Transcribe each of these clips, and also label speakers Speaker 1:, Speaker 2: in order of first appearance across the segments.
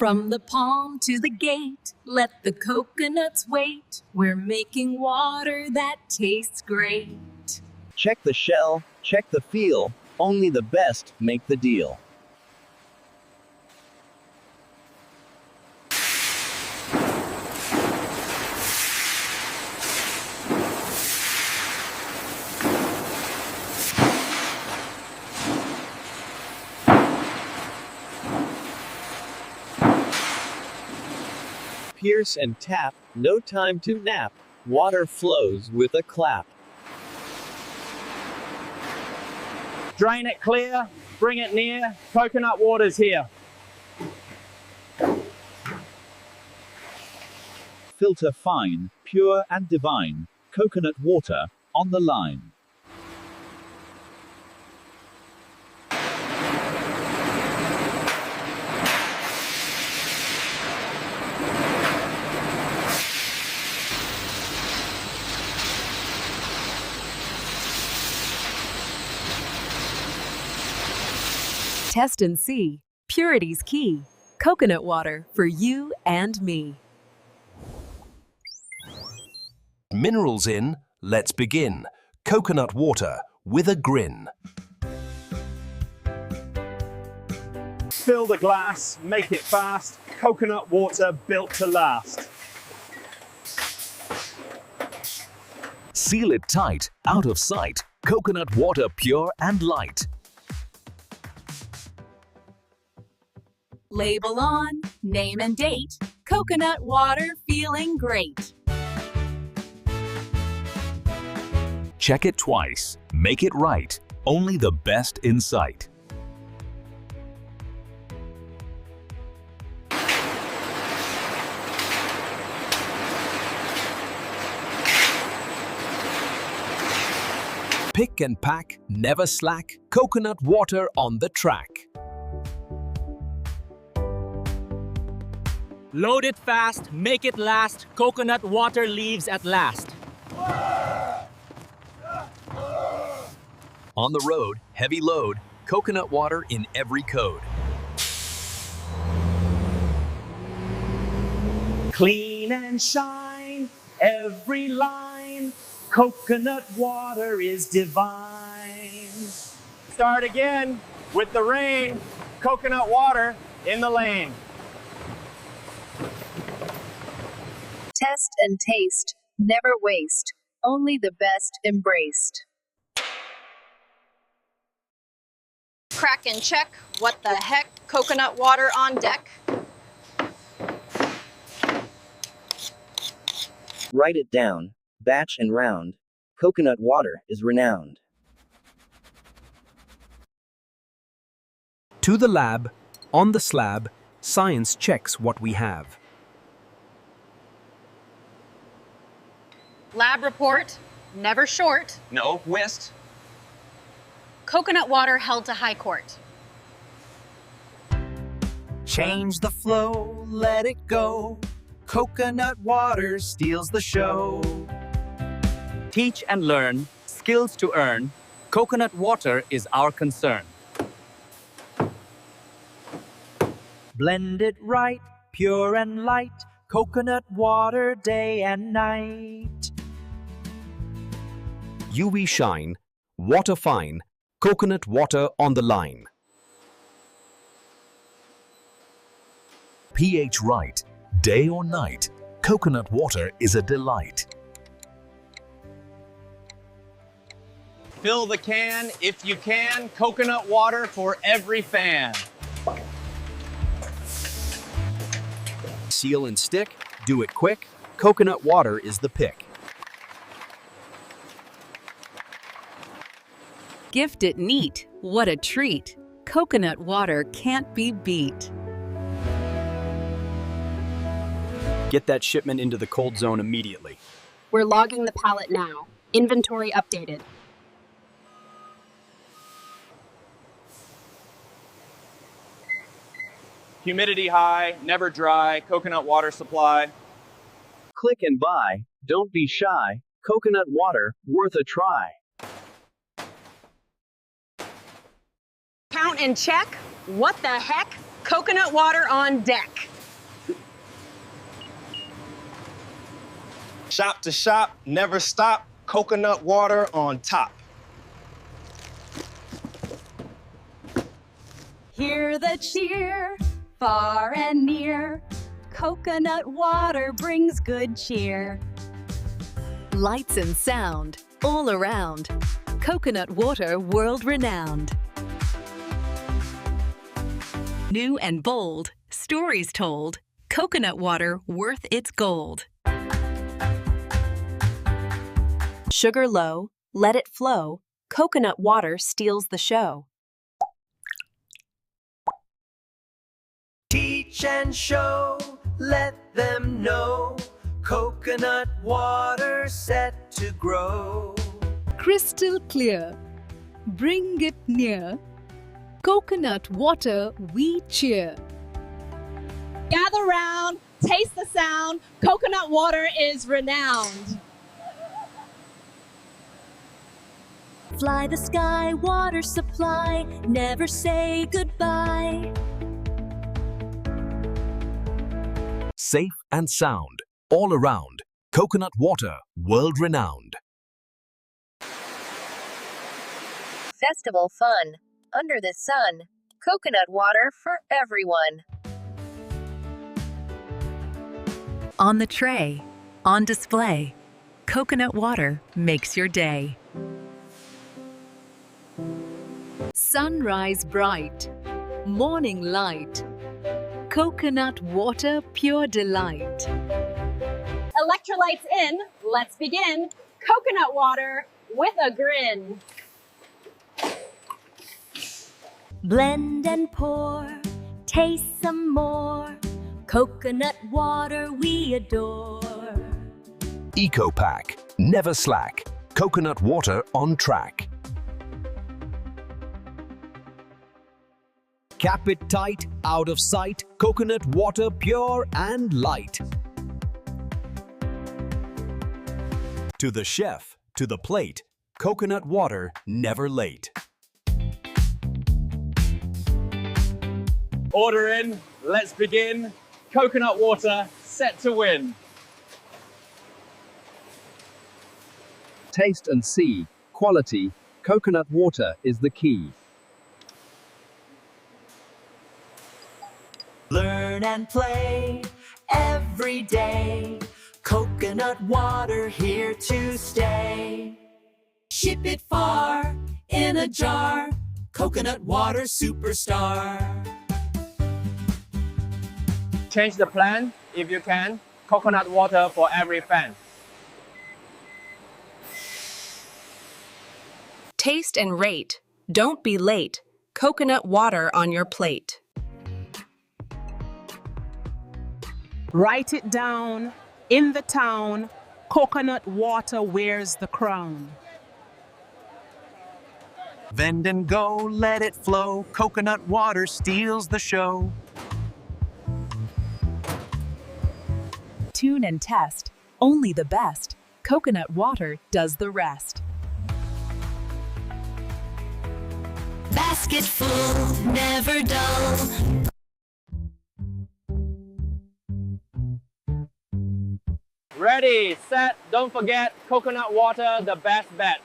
Speaker 1: From the palm to the gate, let the coconuts wait. We're making water that tastes great.
Speaker 2: Check the shell, check the feel, only the best make the deal. Pierce and tap, no time to nap. Water flows with a clap.
Speaker 3: Drain it clear, bring it near, coconut water's here.
Speaker 2: Filter fine, pure and divine. Coconut water, on the line.
Speaker 1: Test and see. Purity's key. Coconut water for you and me.
Speaker 4: Minerals in, let's begin. Coconut water with a grin.
Speaker 3: Fill the glass, make it fast. Coconut water built to last.
Speaker 4: Seal it tight, out of sight. Coconut water pure and light.
Speaker 1: Label on, name and date. Coconut water feeling great.
Speaker 4: Check it twice. Make it right. Only the best in sight. Pick and pack, never slack. Coconut water on the track.
Speaker 5: Load it fast, make it last. Coconut water leaves at last.
Speaker 4: On the road, heavy load. Coconut water in every code.
Speaker 3: Clean and shine, every line. Coconut water is divine. Start again with the rain. Coconut water in the lane.
Speaker 1: Test and taste. Never waste. Only the best embraced.
Speaker 6: Crack and check. What the heck? Coconut water on deck.
Speaker 2: Write it down, batch and round. Coconut water is renowned.
Speaker 7: To the lab, on the slab, science checks what we have.
Speaker 6: Lab report. Never short.
Speaker 3: No whist.
Speaker 6: Coconut water held to high court.
Speaker 8: Change the flow, let it go. Coconut water steals the show.
Speaker 5: Teach and learn, skills to earn. Coconut water is our concern.
Speaker 8: Blend it right, pure and light. Coconut water day and night.
Speaker 7: UV shine, water fine. Coconut water on the line.
Speaker 4: pH right, day or night. Coconut water is a delight.
Speaker 3: Fill the can if you can. Coconut water for every fan.
Speaker 7: Seal and stick, do it quick. Coconut water is the pick.
Speaker 1: Gift it neat. What a treat. Coconut water can't be beat.
Speaker 7: Get that shipment into the cold zone immediately.
Speaker 9: We're logging the pallet now. Inventory updated.
Speaker 3: Humidity high, never dry, coconut water supply.
Speaker 2: Click and buy, don't be shy. Coconut water, worth a try.
Speaker 6: Count and check. What the heck? Coconut water on deck.
Speaker 10: Shop to shop, never stop, coconut water on top.
Speaker 1: Hear the cheer, far and near. Coconut water brings good cheer. Lights and sound all around. Coconut water world-renowned. New and bold, stories told. Coconut water worth its gold.
Speaker 9: Sugar low, let it flow. Coconut water steals the show.
Speaker 8: Teach and show, let them know. Coconut water set to grow.
Speaker 1: Crystal clear, bring it near. Coconut water we cheer.
Speaker 6: Gather round, taste the sound. Coconut water is renowned.
Speaker 1: Fly the sky, water supply, never say goodbye.
Speaker 7: Safe and sound, all around. Coconut water, world-renowned.
Speaker 11: Festival fun. Under the sun. Coconut water for everyone.
Speaker 1: On the tray, on display, coconut water makes your day. Sunrise bright, morning light, coconut water pure delight.
Speaker 6: Electrolytes in, let's begin. Coconut water with a grin.
Speaker 1: Blend and pour, taste some more. Coconut water we adore.
Speaker 7: Eco Pack, never slack. Coconut water on track. Cap it tight, out of sight. Coconut water pure and light. To the chef, to the plate. Coconut water never late.
Speaker 3: Order in, let's begin. Coconut water set to win.
Speaker 2: Taste and see. Quality. Coconut water is the key.
Speaker 8: Learn and play every day. Coconut water here to stay. Ship it far in a jar. Coconut water superstar.
Speaker 3: Change the plan if you can. Coconut water for every fan.
Speaker 9: Taste and rate. Don't be late. Coconut water on your plate.
Speaker 12: Write it down. In the town, coconut water wears the crown.
Speaker 8: Vend and go, let it flow. Coconut water steals the show.
Speaker 1: Tune and test, only the best. Coconut water does the rest.
Speaker 13: Basket full, never dull.
Speaker 3: Ready, set, don't forget, coconut water, the best bet.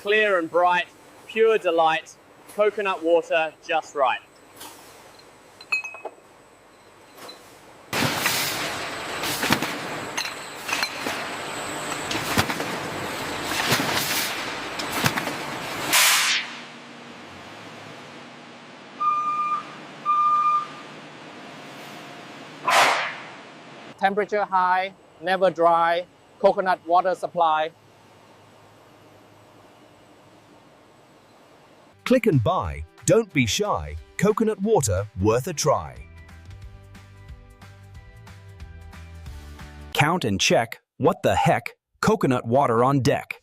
Speaker 3: Clear and bright, pure delight, coconut water just right. Temperature high, never dry, coconut water supply.
Speaker 7: Click and buy. Don't be shy. Coconut water worth a try. Count and check. What the heck? Coconut water on deck.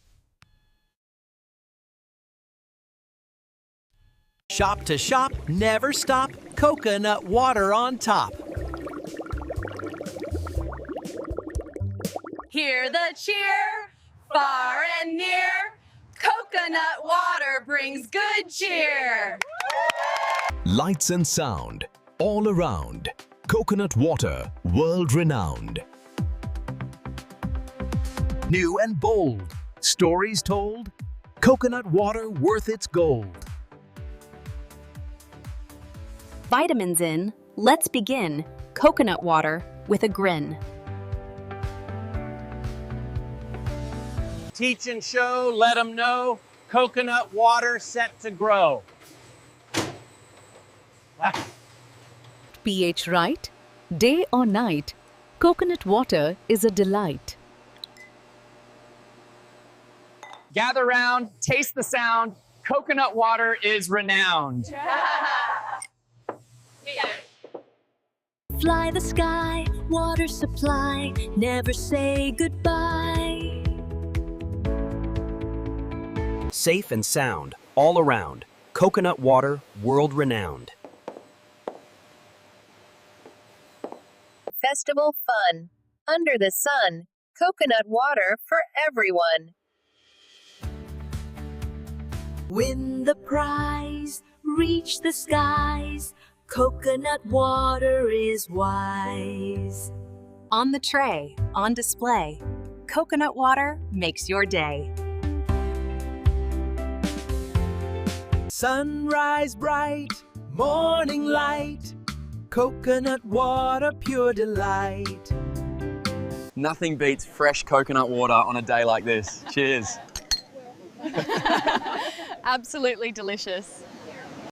Speaker 8: Shop to shop, never stop. Coconut water on top.
Speaker 6: Hear the cheer, far and near. Coconut Coconut water brings good cheer.
Speaker 7: Lights and sound, all around. Coconut water, world-renowned. New and bold, stories told. Coconut water worth its gold.
Speaker 9: Vitamins in, let's begin. Coconut water with a grin.
Speaker 3: Teach and show, let them know. Coconut water set to grow.
Speaker 14: pH right, day or night, coconut water is a delight.
Speaker 5: Gather round, taste the sound. Coconut water is renowned.
Speaker 13: Fly the sky, water supply, never say goodbye.
Speaker 8: Safe and sound, all around. Coconut water, world-renowned.
Speaker 11: Festival fun. Under the sun. Coconut water for everyone.
Speaker 13: Win the prize, reach the skies. Coconut water is wise.
Speaker 9: On the tray, on display, coconut water makes your day.
Speaker 8: Sunrise bright, morning light. Coconut water, pure delight.
Speaker 5: Nothing beats fresh coconut water on a day like this. Cheers.
Speaker 6: Absolutely delicious.